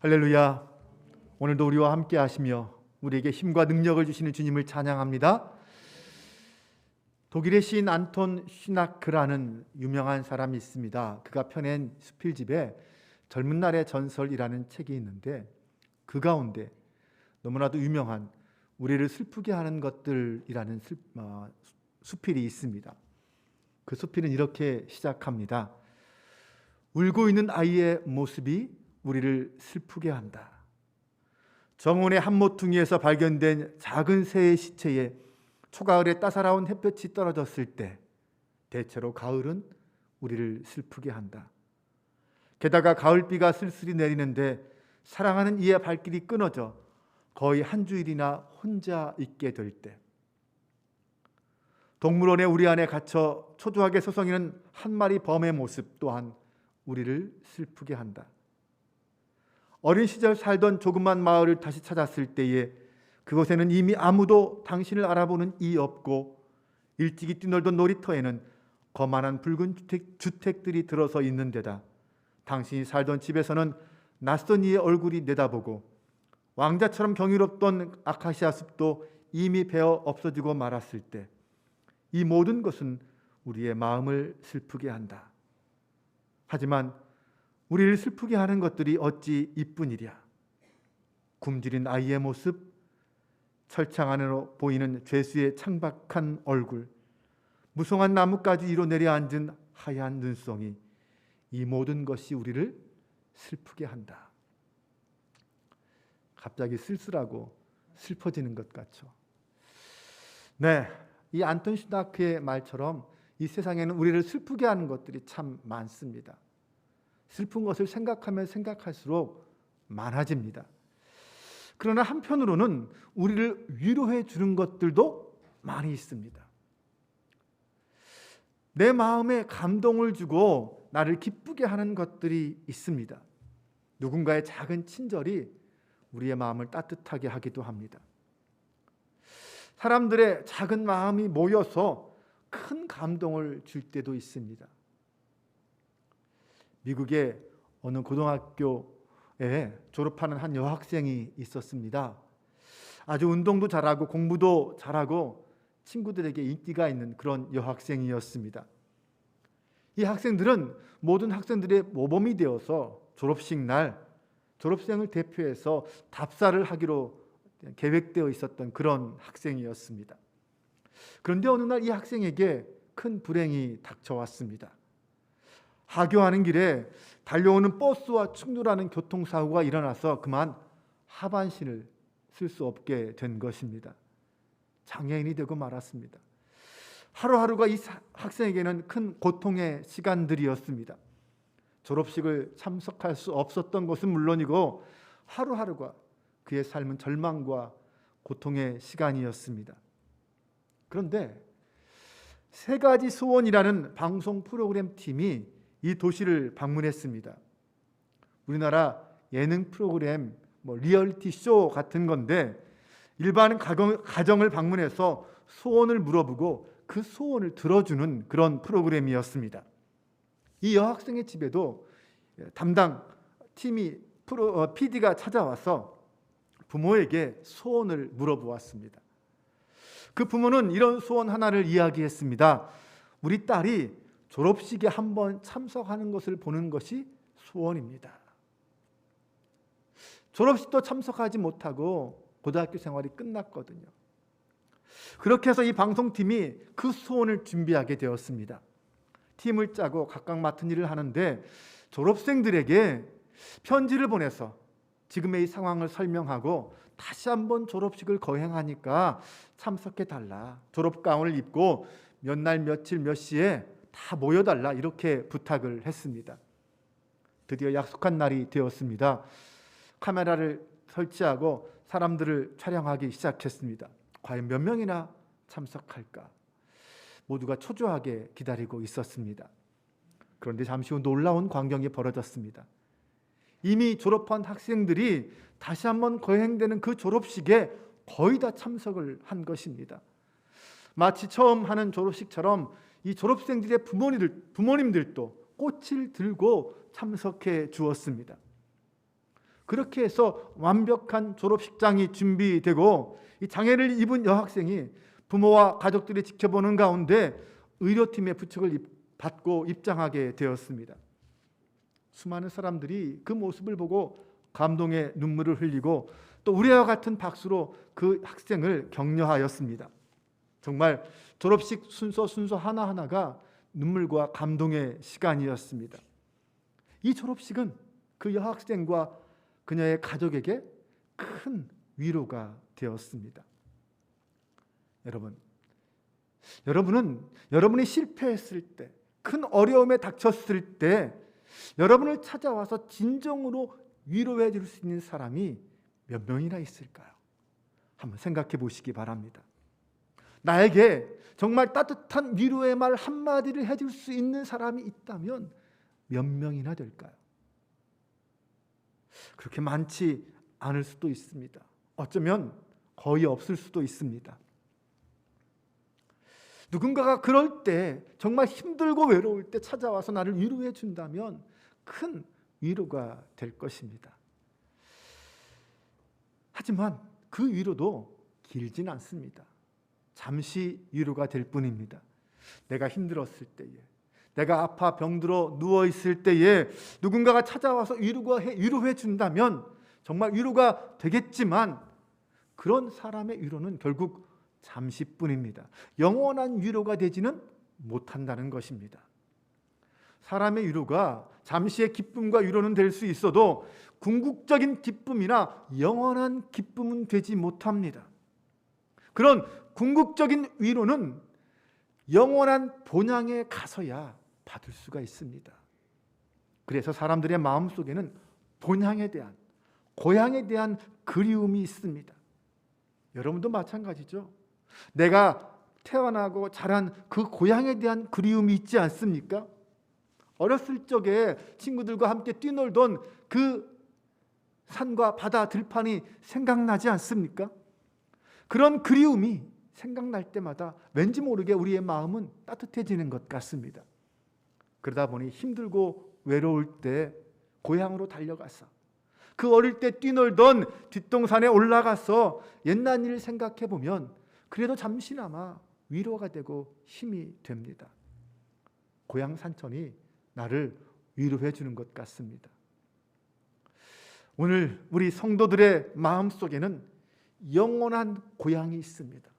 할렐루야. 오늘도 우리와 함께 하시며 우리에게 힘과 능력을 주시는 주님을 찬양합니다. 독일의 시인 안톤 슈나크라는 유명한 사람이 있습니다. 그가 펴낸 수필집에 젊은 날의 전설이라는 책이 있는데 그 가운데 너무나도 유명한 우리를 슬프게 하는 것들이라는 수필이 있습니다. 그 수필은 이렇게 시작합니다. 울고 있는 아이의 모습이 우리를 슬프게 한다. 정원의 한 모퉁이에서 발견된 작은 새의 시체에 초가을에 따사로운 햇볕이 떨어졌을 때 대체로 가을은 우리를 슬프게 한다. 게다가 가을비가 쓸쓸히 내리는데 사랑하는 이의 발길이 끊어져 거의 한 주일이나 혼자 있게 될 때, 동물원에 우리 안에 갇혀 초조하게 서성이는 한 마리 범의 모습 또한 우리를 슬프게 한다. 어린 시절 살던 조그만 마을을 다시 찾았을 때에 그곳에는 이미 아무도 당신을 알아보는 이 없고 일찍이 뛰놀던 놀이터에는 거만한 붉은 주택들이 들어서 있는 데다 당신이 살던 집에서는 낯선 이의 얼굴이 내다보고 왕자처럼 경이롭던 아카시아 숲도 이미 베어 없어지고 말았을 때 이 모든 것은 우리의 마음을 슬프게 한다. 하지만 우리를 슬프게 하는 것들이 어찌 이뿐이랴. 굶주린 아이의 모습, 철창 안으로 보이는 죄수의 창박한 얼굴, 무성한 나뭇가지 위로 내려앉은 하얀 눈송이, 이 모든 것이 우리를 슬프게 한다. 갑자기 쓸쓸하고 슬퍼지는 것 같죠. 네, 이 안톤 슈나크의 말처럼 이 세상에는 우리를 슬프게 하는 것들이 참 많습니다. 슬픈 것을 생각하면 생각할수록 많아집니다. 그러나 한편으로는 우리를 위로해 주는 것들도 많이 있습니다. 내 마음에 감동을 주고 나를 기쁘게 하는 것들이 있습니다. 누군가의 작은 친절이 우리의 마음을 따뜻하게 하기도 합니다. 사람들의 작은 마음이 모여서 큰 감동을 줄 때도 있습니다. 미국의 어느 고등학교에 졸업하는 한 여학생이 있었습니다. 아주 운동도 잘하고 공부도 잘하고 친구들에게 인기가 있는 그런 여학생이었습니다. 이 학생들은 모든 학생들의 모범이 되어서 졸업식 날 졸업생을 대표해서 답사를 하기로 계획되어 있었던 그런 학생이었습니다. 그런데 어느 날 이 학생에게 큰 불행이 닥쳐왔습니다. 하교하는 길에 달려오는 버스와 충돌하는 교통사고가 일어나서 그만 하반신을 쓸 수 없게 된 것입니다. 장애인이 되고 말았습니다. 하루하루가 이 학생에게는 큰 고통의 시간들이었습니다. 졸업식을 참석할 수 없었던 것은 물론이고 하루하루가 그의 삶은 절망과 고통의 시간이었습니다. 그런데 세 가지 소원이라는 방송 프로그램 팀이 이 도시를 방문했습니다. 우리나라 예능 프로그램 리얼리티 쇼 같은 건데 일반 가정을 방문해서 소원을 물어보고 그 소원을 들어주는 그런 프로그램이었습니다. 이 여학생의 집에도 담당 팀이 PD가 찾아와서 부모에게 소원을 물어보았습니다. 그 부모는 이런 소원 하나를 이야기했습니다. 우리 딸이 졸업식에 한번 참석하는 것을 보는 것이 소원입니다. 졸업식도 참석하지 못하고 고등학교 생활이 끝났거든요. 그렇게 해서 이 방송팀이 그 소원을 준비하게 되었습니다. 팀을 짜고 각각 맡은 일을 하는데 졸업생들에게 편지를 보내서 지금의 이 상황을 설명하고 다시 한번 졸업식을 거행하니까 참석해달라. 졸업가운을 입고 몇 날 며칠 몇 시에 다 모여달라 이렇게 부탁을 했습니다. 드디어 약속한 날이 되었습니다. 카메라를 설치하고 사람들을 촬영하기 시작했습니다. 과연 몇 명이나 참석할까? 모두가 초조하게 기다리고 있었습니다. 그런데 잠시 후 놀라운 광경이 벌어졌습니다. 이미 졸업한 학생들이 다시 한번 거행되는 그 졸업식에 거의 다 참석을 한 것입니다. 마치 처음 하는 졸업식처럼 이 졸업생들의 부모님들도 꽃을 들고 참석해 주었습니다. 그렇게 해서 완벽한 졸업식장이 준비되고 이 장애를 입은 여학생이 부모와 가족들이 지켜보는 가운데 의료팀의 부축을 받고 입장하게 되었습니다. 수많은 사람들이 그 모습을 보고 감동의 눈물을 흘리고 또 우리와 같은 박수로 그 학생을 격려하였습니다. 정말 졸업식 순서 하나하나가 눈물과 감동의 시간이었습니다. 이 졸업식은 그 여학생과 그녀의 가족에게 큰 위로가 되었습니다. 여러분은 여러분이 실패했을 때, 큰 어려움에 닥쳤을 때 여러분을 찾아와서 진정으로 위로해 줄 수 있는 사람이 몇 명이나 있을까요? 한번 생각해 보시기 바랍니다. 나에게 정말 따뜻한 위로의 말 한마디를 해줄 수 있는 사람이 있다면 몇 명이나 될까요? 그렇게 많지 않을 수도 있습니다. 어쩌면 거의 없을 수도 있습니다. 누군가가 그럴 때, 정말 힘들고 외로울 때 찾아와서 나를 위로해 준다면 큰 위로가 될 것입니다. 하지만 그 위로도 길진 않습니다. 잠시 위로가 될 뿐입니다. 내가 힘들었을 때에, 내가 아파 병들어 누워있을 때에 누군가가 찾아와서 위로해 준다면 정말 위로가 되겠지만 그런 사람의 위로는 결국 잠시뿐입니다. 영원한 위로가 되지는 못한다는 것입니다. 사람의 위로가 잠시의 기쁨과 위로는 될 수 있어도 궁극적인 기쁨이나 영원한 기쁨은 되지 못합니다. 그런 궁극적인 위로는 영원한 본향에 가서야 받을 수가 있습니다. 그래서 사람들의 마음속에는 본향에 대한, 고향에 대한 그리움이 있습니다. 여러분도 마찬가지죠. 내가 태어나고 자란 그 고향에 대한 그리움이 있지 않습니까? 어렸을 적에 친구들과 함께 뛰놀던 그 산과 바다 들판이 생각나지 않습니까? 그런 그리움이 생각날 때마다 왠지 모르게 우리의 마음은 따뜻해지는 것 같습니다. 그러다 보니 힘들고 외로울 때 고향으로 달려가서 그 어릴 때 뛰놀던 뒷동산에 올라가서 옛날 일을 생각해 보면 그래도 잠시나마 위로가 되고 힘이 됩니다. 고향 산천이 나를 위로해 주는 것 같습니다. 오늘 우리 성도들의 마음속에는 영원한 고향이 있습니다.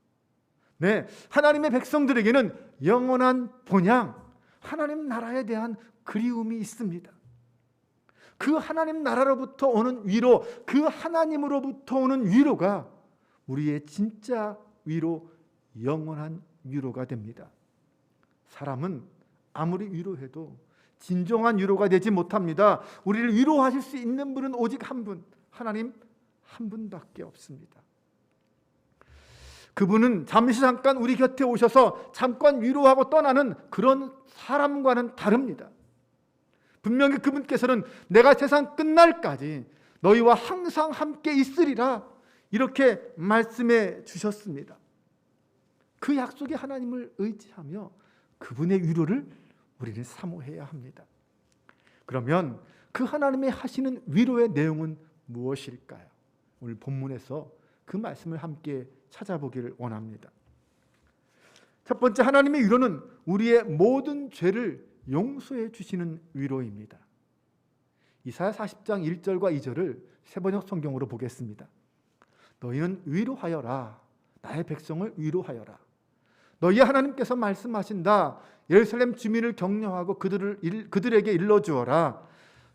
네, 하나님의 백성들에게는 영원한 본향, 하나님 나라에 대한 그리움이 있습니다. 그 하나님 나라로부터 오는 위로, 그 하나님으로부터 오는 위로가 우리의 진짜 위로, 영원한 위로가 됩니다. 사람은 아무리 위로해도 진정한 위로가 되지 못합니다. 우리를 위로하실 수 있는 분은 오직 한 분, 하나님 한 분밖에 없습니다. 그분은 잠깐 우리 곁에 오셔서 잠깐 위로하고 떠나는 그런 사람과는 다릅니다. 분명히 그분께서는 내가 세상 끝날까지 너희와 항상 함께 있으리라 이렇게 말씀해 주셨습니다. 그 약속의 하나님을 의지하며 그분의 위로를 우리는 사모해야 합니다. 그러면 그 하나님이 하시는 위로의 내용은 무엇일까요? 오늘 본문에서 그 말씀을 함께 찾아보기를 원합니다. 첫 번째, 하나님의 위로는 우리의 모든 죄를 용서해 주시는 위로입니다. 이사야 40장 1절과 2절을 새번역 성경으로 보겠습니다. 너희는 위로하여라. 나의 백성을 위로하여라. 너희 하나님께서 말씀하신다. 예루살렘 주민을 격려하고 그들에게 일러주어라.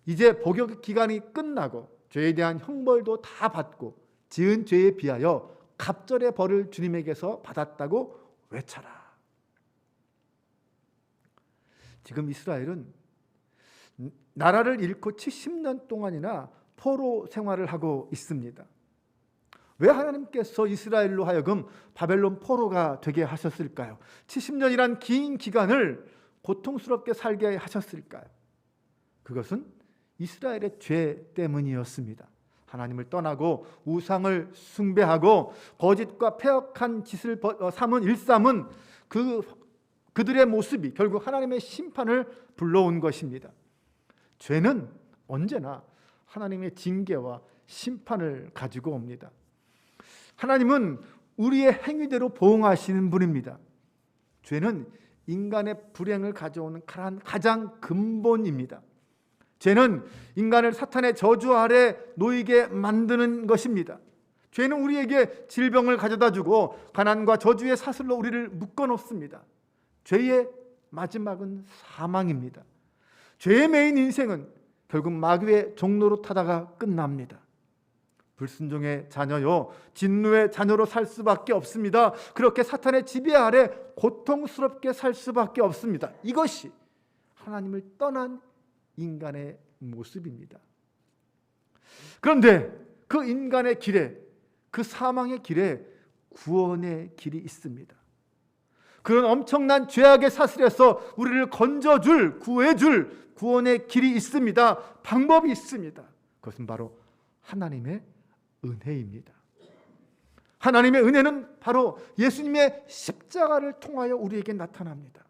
이제 복역 기간이 끝나고 죄에 대한 형벌도 다 받고 지은 죄에 비하여 갑절의 벌을 주님에게서 받았다고 외쳐라. 지금 이스라엘은 나라를 잃고 70년 동안이나 포로 생활을 하고 있습니다. 왜 하나님께서 이스라엘로 하여금 바벨론 포로가 되게 하셨을까요? 70년이란 긴 기간을 고통스럽게 살게 하셨을까요? 그것은 이스라엘의 죄 때문이었습니다. 하나님을 떠나고 우상을 숭배하고 거짓과 패역한 짓을 일삼은 그들의 모습이 결국 하나님의 심판을 불러온 것입니다. 죄는 언제나 하나님의 징계와 심판을 가지고 옵니다. 하나님은 우리의 행위대로 보응하시는 분입니다. 죄는 인간의 불행을 가져오는 가장 근본입니다. 죄는 인간을 사탄의 저주 아래 놓이게 만드는 것입니다. 죄는 우리에게 질병을 가져다 주고 가난과 저주의 사슬로 우리를 묶어 놓습니다. 죄의 마지막은 사망입니다. 죄의 매인 인생은 결국 마귀의 종로로 타다가 끝납니다. 불순종의 자녀요, 진노의 자녀로 살 수밖에 없습니다. 그렇게 사탄의 지배 아래 고통스럽게 살 수밖에 없습니다. 이것이 하나님을 떠난 인간의 모습입니다. 그런데 그 인간의 길에, 그 사망의 길에 구원의 길이 있습니다. 그런 엄청난 죄악의 사슬에서 우리를 건져줄, 구해줄 구원의 길이 있습니다. 방법이 있습니다. 그것은 바로 하나님의 은혜입니다. 하나님의 은혜는 바로 예수님의 십자가를 통하여 우리에게 나타납니다.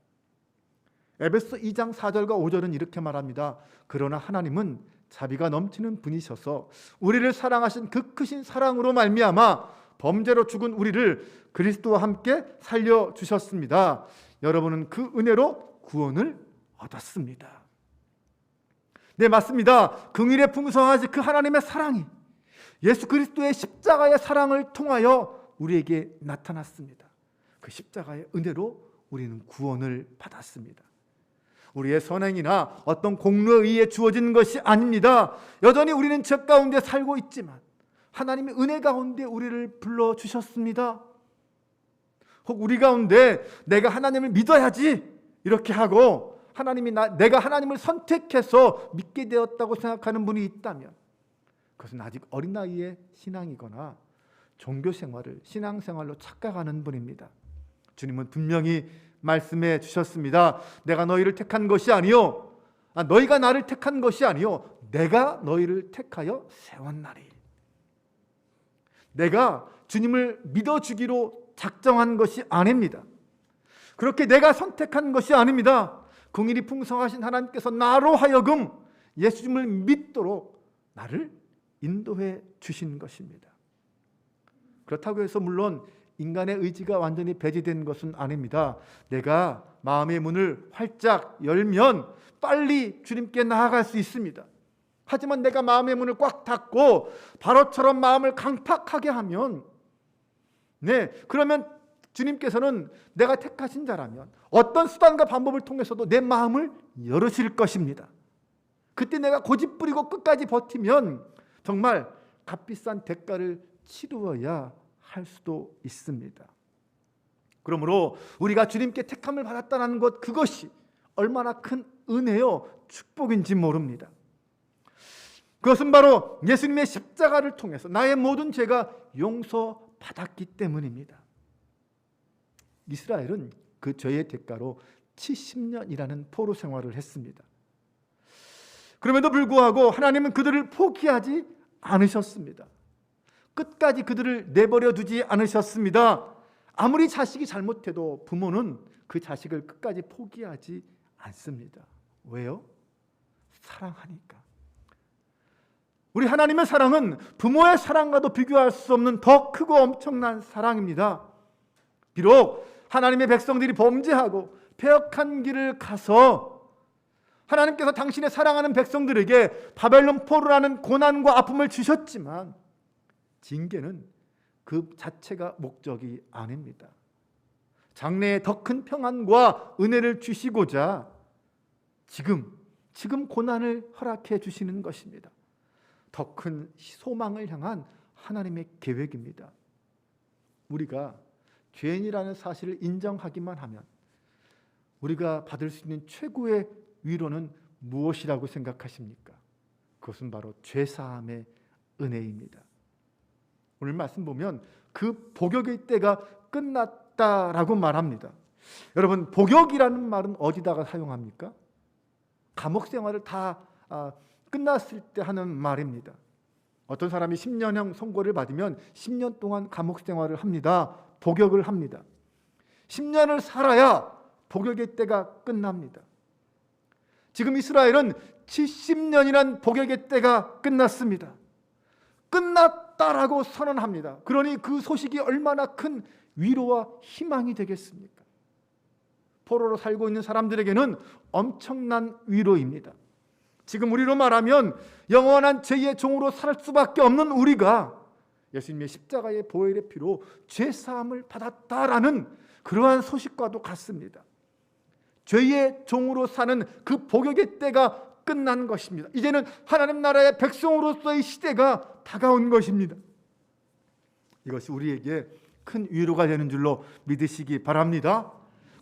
에베소 2장 4절과 5절은 이렇게 말합니다. 그러나 하나님은 자비가 넘치는 분이셔서 우리를 사랑하신 그 크신 사랑으로 말미암아 범죄로 죽은 우리를 그리스도와 함께 살려주셨습니다. 여러분은 그 은혜로 구원을 얻었습니다. 네, 맞습니다. 긍휼에 풍성하신 그 하나님의 사랑이 예수 그리스도의 십자가의 사랑을 통하여 우리에게 나타났습니다. 그 십자가의 은혜로 우리는 구원을 받았습니다. 우리의 선행이나 어떤 공로에 의해 주어진 것이 아닙니다. 여전히 우리는 죄 가운데 살고 있지만 하나님의 은혜 가운데 우리를 불러주셨습니다. 혹 우리 가운데 내가 하나님을 믿어야지 이렇게 하고 내가 하나님을 선택해서 믿게 되었다고 생각하는 분이 있다면 그것은 아직 어린 나이의 신앙이거나 종교생활을 신앙생활로 착각하는 분입니다. 주님은 분명히 말씀해 주셨습니다. 내가 너희를 택한 것이 아니요, 너희가 나를 택한 것이 아니요, 내가 너희를 택하여 세웠나니. 내가 주님을 믿어주기로 작정한 것이 아닙니다. 그렇게 내가 선택한 것이 아닙니다. 긍휼이 풍성하신 하나님께서 나로 하여금 예수님을 믿도록 나를 인도해 주신 것입니다. 그렇다고 해서 물론 인간의 의지가 완전히 배제된 것은 아닙니다. 내가 마음의 문을 활짝 열면 빨리 주님께 나아갈 수 있습니다. 하지만 내가 마음의 문을 꽉 닫고 바로처럼 마음을 강팍하게 하면 그러면 주님께서는 내가 택하신 자라면 어떤 수단과 방법을 통해서도 내 마음을 열으실 것입니다. 그때 내가 고집부리고 끝까지 버티면 정말 값비싼 대가를 치루어야 할 수도 있습니다. 그러므로 우리가 주님께 택함을 받았다는 것, 그것이 얼마나 큰 은혜요 축복인지 모릅니다. 그것은 바로 예수님의 십자가를 통해서 나의 모든 죄가 용서받았기 때문입니다. 이스라엘은 그 죄의 대가로 70년이라는 포로 생활을 했습니다. 그럼에도 불구하고 하나님은 그들을 포기하지 않으셨습니다. 끝까지 그들을 내버려 두지 않으셨습니다. 아무리 자식이 잘못해도 부모는 그 자식을 끝까지 포기하지 않습니다. 왜요? 사랑하니까. 우리 하나님의 사랑은 부모의 사랑과도 비교할 수 없는 더 크고 엄청난 사랑입니다. 비록 하나님의 백성들이 범죄하고 패역한 길을 가서 하나님께서 당신의 사랑하는 백성들에게 바벨론 포로라는 고난과 아픔을 주셨지만 징계는 그 자체가 목적이 아닙니다. 장래에 더 큰 평안과 은혜를 주시고자 지금 고난을 허락해 주시는 것입니다. 더 큰 소망을 향한 하나님의 계획입니다. 우리가 죄인이라는 사실을 인정하기만 하면 우리가 받을 수 있는 최고의 위로는 무엇이라고 생각하십니까? 그것은 바로 죄사함의 은혜입니다. 오늘 말씀 보면 그 복역의 때가 끝났다라고 말합니다. 여러분, 복역이라는 말은 어디다가 사용합니까? 감옥 생활을 다 끝났을 때 하는 말입니다. 어떤 사람이 10년형 선고를 받으면 10년 동안 감옥 생활을 합니다. 복역을 합니다. 10년을 살아야 복역의 때가 끝납니다. 지금 이스라엘은 70년이란 복역의 때가 끝났습니다. 끝났다라고 선언합니다. 그러니 그 소식이 얼마나 큰 위로와 희망이 되겠습니까? 포로로 살고 있는 사람들에게는 엄청난 위로입니다. 지금 우리로 말하면 영원한 죄의 종으로 살 수밖에 없는 우리가 예수님의 십자가의 보혈의 피로 죄 사함을 받았다라는 그러한 소식과도 같습니다. 죄의 종으로 사는 그 복역의 때가 끝난 것입니다. 이제는 하나님 나라의 백성으로서의 시대가 다가온 것입니다. 이것이 우리에게 큰 위로가 되는 줄로 믿으시기 바랍니다.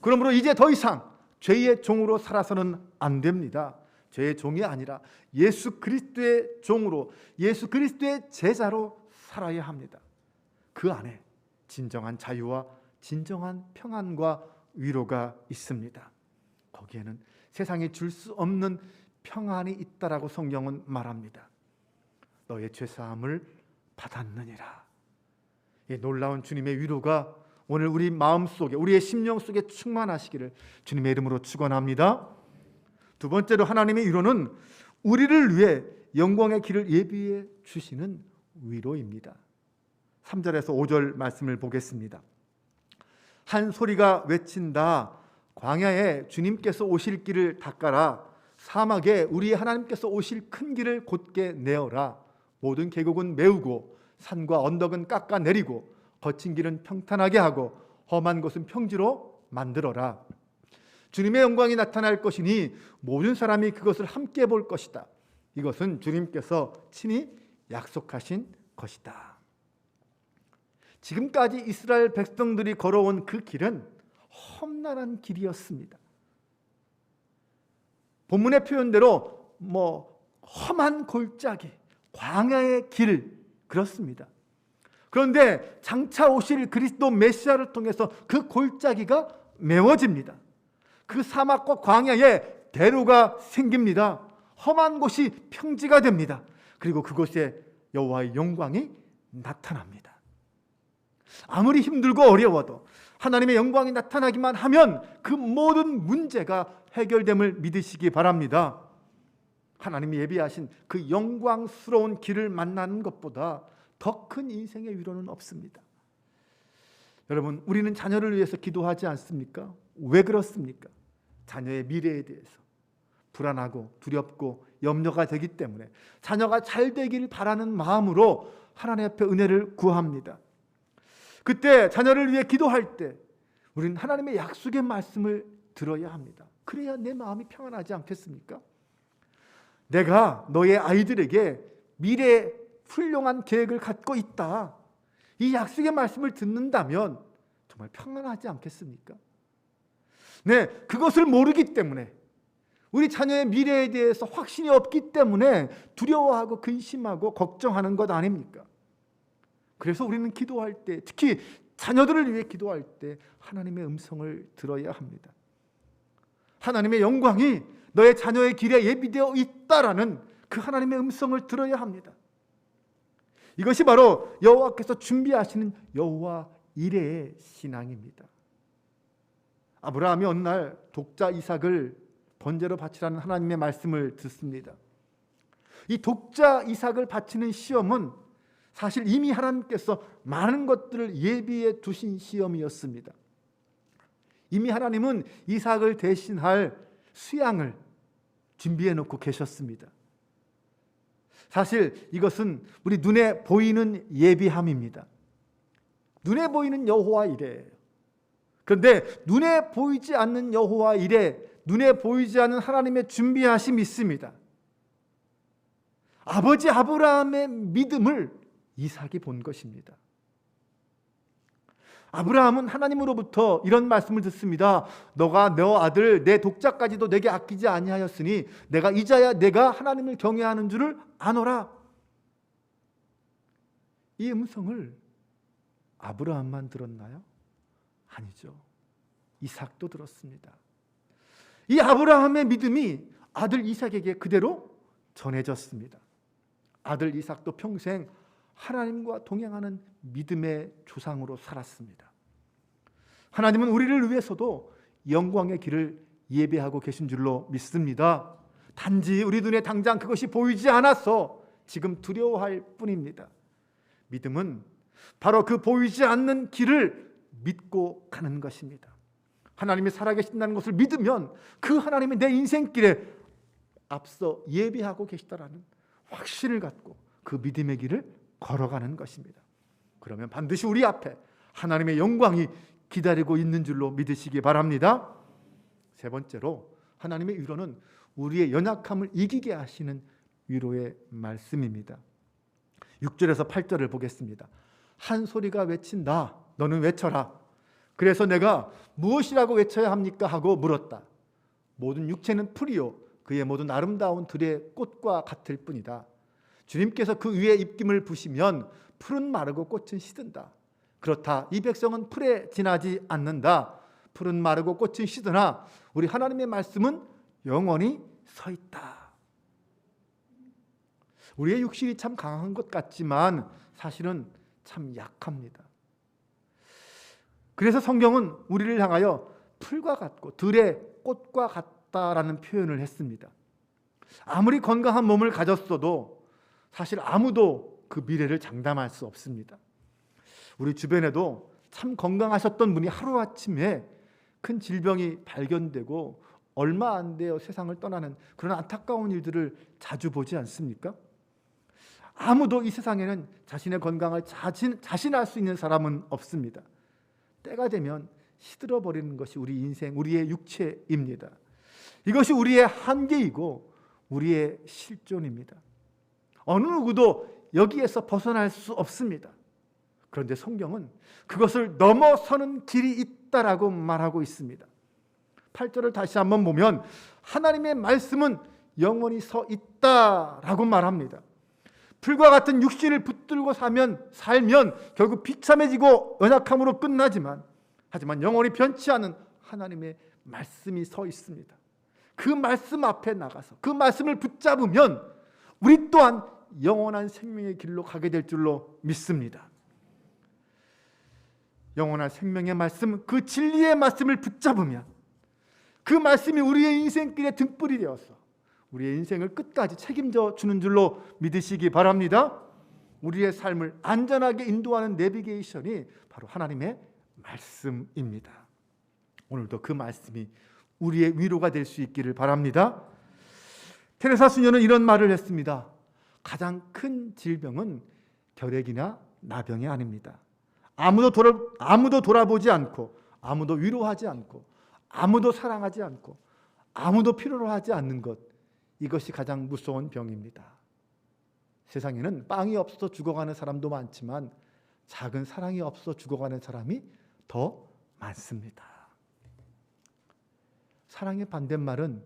그러므로 이제 더 이상 죄의 종으로 살아서는 안 됩니다. 죄의 종이 아니라 예수 그리스도의 종으로, 예수 그리스도의 제자로 살아야 합니다. 그 안에 진정한 자유와 진정한 평안과 위로가 있습니다. 거기에는 세상에 줄 수 없는 평안이 있다라고 성경은 말합니다. 너의 죄사함을 받았느니라. 이 놀라운 주님의 위로가 오늘 우리 마음속에, 우리의 심령 속에 충만하시기를 주님의 이름으로 축원합니다. 두 번째로 하나님의 위로는 우리를 위해 영광의 길을 예비해 주시는 위로입니다. 3절에서 5절 말씀을 보겠습니다. 한 소리가 외친다. 광야에 주님께서 오실 길을 닦아라. 사막에 우리 하나님께서 오실 큰 길을 곧게 내어라. 모든 계곡은 메우고 산과 언덕은 깎아내리고 거친 길은 평탄하게 하고 험한 곳은 평지로 만들어라. 주님의 영광이 나타날 것이니 모든 사람이 그것을 함께 볼 것이다. 이것은 주님께서 친히 약속하신 것이다. 지금까지 이스라엘 백성들이 걸어온 그 길은 험난한 길이었습니다. 본문의 표현대로 험한 골짜기, 광야의 길, 그렇습니다. 그런데 장차 오실 그리스도 메시아를 통해서 그 골짜기가 메워집니다. 그 사막과 광야에 대로가 생깁니다. 험한 곳이 평지가 됩니다. 그리고 그곳에 여호와의 영광이 나타납니다. 아무리 힘들고 어려워도 하나님의 영광이 나타나기만 하면 그 모든 문제가 해결됨을 믿으시기 바랍니다. 하나님이 예비하신 그 영광스러운 길을 만나는 것보다 더 큰 인생의 위로는 없습니다. 여러분, 우리는 자녀를 위해서 기도하지 않습니까? 왜 그렇습니까? 자녀의 미래에 대해서 불안하고 두렵고 염려가 되기 때문에 자녀가 잘 되기를 바라는 마음으로 하나님 앞에 은혜를 구합니다. 그때 자녀를 위해 기도할 때 우리는 하나님의 약속의 말씀을 들어야 합니다. 그래야 내 마음이 평안하지 않겠습니까? 내가 너의 아이들에게 미래에 훌륭한 계획을 갖고 있다. 이 약속의 말씀을 듣는다면 정말 평안하지 않겠습니까? 네, 그것을 모르기 때문에 우리 자녀의 미래에 대해서 확신이 없기 때문에 두려워하고 근심하고 걱정하는 것 아닙니까? 그래서 우리는 기도할 때, 특히 자녀들을 위해 기도할 때 하나님의 음성을 들어야 합니다. 하나님의 영광이 너의 자녀의 길에 예비되어 있다라는 그 하나님의 음성을 들어야 합니다. 이것이 바로 여호와께서 준비하시는 여호와 이레의 신앙입니다. 아브라함이 어느 날 독자 이삭을 번제로 바치라는 하나님의 말씀을 듣습니다. 이 독자 이삭을 바치는 시험은 사실 이미 하나님께서 많은 것들을 예비해 두신 시험이었습니다. 이미 하나님은 이삭을 대신할 수양을 준비해 놓고 계셨습니다. 사실 이것은 우리 눈에 보이는 예비함입니다. 눈에 보이는 여호와 이레예요. 그런데 눈에 보이지 않는 여호와 이레, 눈에 보이지 않는 하나님의 준비하심이 있습니다. 아버지 아브라함의 믿음을 이삭이 본 것입니다. 아브라함은 하나님으로부터 이런 말씀을 듣습니다. 너가 너 아들 내 독자까지도 내게 아끼지 아니하였으니 내가 이자야 내가 하나님을 경외하는 줄을 아노라. 이 음성을 아브라함만 들었나요? 아니죠. 이삭도 들었습니다. 이 아브라함의 믿음이 아들 이삭에게 그대로 전해졌습니다. 아들 이삭도 평생 하나님과 동행하는 믿음의 조상으로 살았습니다. 하나님은 우리를 위해서도 영광의 길을 예배하고 계신 줄로 믿습니다. 단지 우리 눈에 당장 그것이 보이지 않아서 지금 두려워할 뿐입니다. 믿음은 바로 그 보이지 않는 길을 믿고 가는 것입니다. 하나님이 살아계신다는 것을 믿으면 그 하나님이 내 인생길에 앞서 예비하고 계시다라는 확신을 갖고 그 믿음의 길을 걸어가는 것입니다. 그러면 반드시 우리 앞에 하나님의 영광이 기다리고 있는 줄로 믿으시기 바랍니다. 세 번째로 하나님의 위로는 우리의 연약함을 이기게 하시는 위로의 말씀입니다. 6절에서 8절을 보겠습니다. 한 소리가 외친다. 너는 외쳐라. 그래서 내가 무엇이라고 외쳐야 합니까? 하고 물었다. 모든 육체는 풀이요 그의 모든 아름다운 들의 꽃과 같을 뿐이다. 주님께서 그 위에 입김을 부시면 풀은 마르고 꽃은 시든다. 그렇다. 이 백성은 풀에 지나지 않는다. 풀은 마르고 꽃은 시드나 우리 하나님의 말씀은 영원히 서 있다. 우리의 육신이 참 강한 것 같지만 사실은 참 약합니다. 그래서 성경은 우리를 향하여 풀과 같고 들의 꽃과 같다라는 표현을 했습니다. 아무리 건강한 몸을 가졌어도 사실 아무도 그 미래를 장담할 수 없습니다. 우리 주변에도 참 건강하셨던 분이 하루아침에 큰 질병이 발견되고 얼마 안 되어 세상을 떠나는 그런 안타까운 일들을 자주 보지 않습니까? 아무도 이 세상에는 자신의 건강을 자신할 수 있는 사람은 없습니다. 때가 되면 시들어 버리는 것이 우리 인생, 우리의 육체입니다. 이것이 우리의 한계이고 우리의 실존입니다. 어느 누구도 여기에서 벗어날 수 없습니다. 그런데 성경은 그것을 넘어서는 길이 있다라고 말하고 있습니다. 8절을 다시 한번 보면 하나님의 말씀은 영원히 서 있다라고 말합니다. 풀과 같은 육신을 붙들고 살면 결국 비참해지고 연약함으로 끝나지만 하지만 영원히 변치 않은 하나님의 말씀이 서 있습니다. 그 말씀 앞에 나가서 그 말씀을 붙잡으면 우리 또한 영원한 생명의 길로 가게 될 줄로 믿습니다. 영원한 생명의 말씀, 그 진리의 말씀을 붙잡으면 그 말씀이 우리의 인생길의 등불이 되어서 우리의 인생을 끝까지 책임져 주는 줄로 믿으시기 바랍니다. 우리의 삶을 안전하게 인도하는 내비게이션이 바로 하나님의 말씀입니다. 오늘도 그 말씀이 우리의 위로가 될 수 있기를 바랍니다. 테레사 수녀는 이런 말을 했습니다. 가장 큰 질병은 결핵이나 나병이 아닙니다. 아무도 돌아보지 않고 아무도 위로하지 않고 아무도 사랑하지 않고 아무도 필요로 하지 않는 것, 이것이 가장 무서운 병입니다. 세상에는 빵이 없어서 죽어가는 사람도 많지만 작은 사랑이 없어 죽어가는 사람이 더 많습니다. 사랑의 반대말은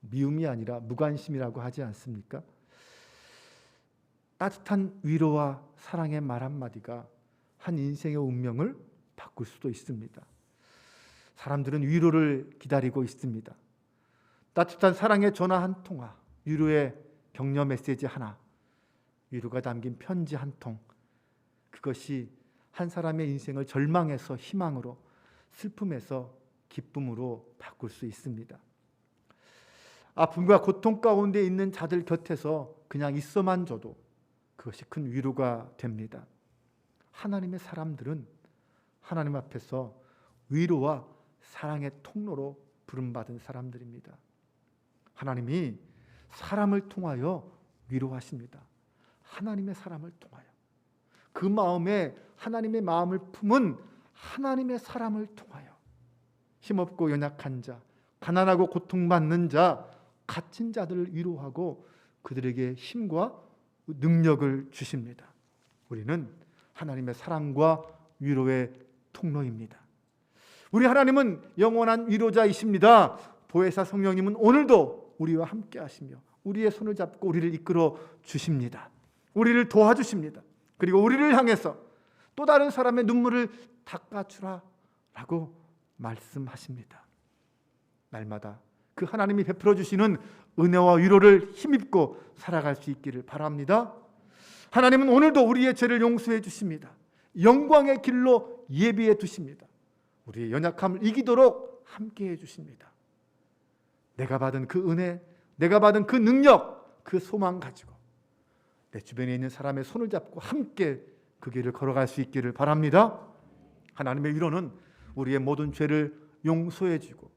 미움이 아니라 무관심이라고 하지 않습니까? 따뜻한 위로와 사랑의 말 한마디가 한 인생의 운명을 바꿀 수도 있습니다. 사람들은 위로를 기다리고 있습니다. 따뜻한 사랑의 전화 한 통화, 위로의 격려 메시지 하나, 위로가 담긴 편지 한 통, 그것이 한 사람의 인생을 절망에서 희망으로, 슬픔에서 기쁨으로 바꿀 수 있습니다. 아픔과 고통 가운데 있는 자들 곁에서 그냥 있어만 줘도 그것이 큰 위로가 됩니다. 하나님의 사람들은 하나님 앞에서 위로와 사랑의 통로로 부름받은 사람들입니다. 하나님이 사람을 통하여 위로하십니다. 하나님의 사람을 통하여. 그 마음에 하나님의 마음을 품은 하나님의 사람을 통하여 힘없고 연약한 자, 가난하고 고통받는 자, 갇힌 자들을 위로하고 그들에게 힘과 능력을 주십니다. 우리는 하나님의 사랑과 위로의 통로입니다. 우리 하나님은 영원한 위로자이십니다. 보혜사 성령님은 오늘도 우리와 함께 하시며 우리의 손을 잡고 우리를 이끌어 주십니다. 우리를 도와주십니다. 그리고 우리를 향해서 또 다른 사람의 눈물을 닦아주라 라고 말씀하십니다. 날마다 그 하나님이 베풀어 주시는 은혜와 위로를 힘입고 살아갈 수 있기를 바랍니다. 하나님은 오늘도 우리의 죄를 용서해 주십니다. 영광의 길로 예비해 두십니다. 우리의 연약함을 이기도록 함께해 주십니다. 내가 받은 그 은혜 내가 받은 그 능력, 그 소망 가지고 내 주변에 있는 사람의 손을 잡고 함께 그 길을 걸어갈 수 있기를 바랍니다. 하나님의 위로는 우리의 모든 죄를 용서해주고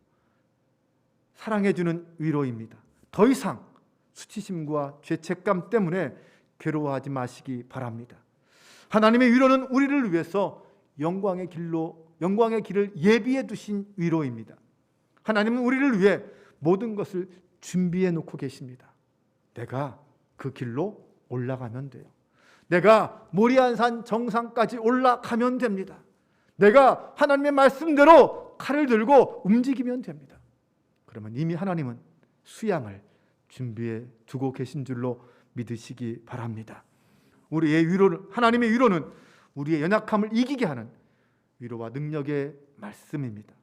사랑해주는 위로입니다. 더 이상 수치심과 죄책감 때문에 괴로워하지 마시기 바랍니다. 하나님의 위로는 우리를 위해서 영광의 길을 예비해 두신 위로입니다. 하나님은 우리를 위해 모든 것을 준비해 놓고 계십니다. 내가 그 길로 올라가면 돼요. 내가 모리안산 정상까지 올라가면 됩니다. 내가 하나님의 말씀대로 칼을 들고 움직이면 됩니다. 그러면 이미 하나님은 수양을 준비해 두고 계신 줄로 믿으시기 바랍니다. 우리의 위로는, 하나님의 위로는 우리의 연약함을 이기게 하는 위로와 능력의 말씀입니다.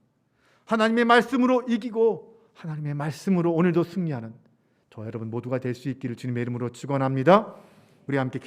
하나님의 말씀으로 이기고 하나님의 말씀으로 오늘도 승리하는 저와 여러분 모두가 될 수 있기를 주님의 이름으로 축원합니다. 우리 함께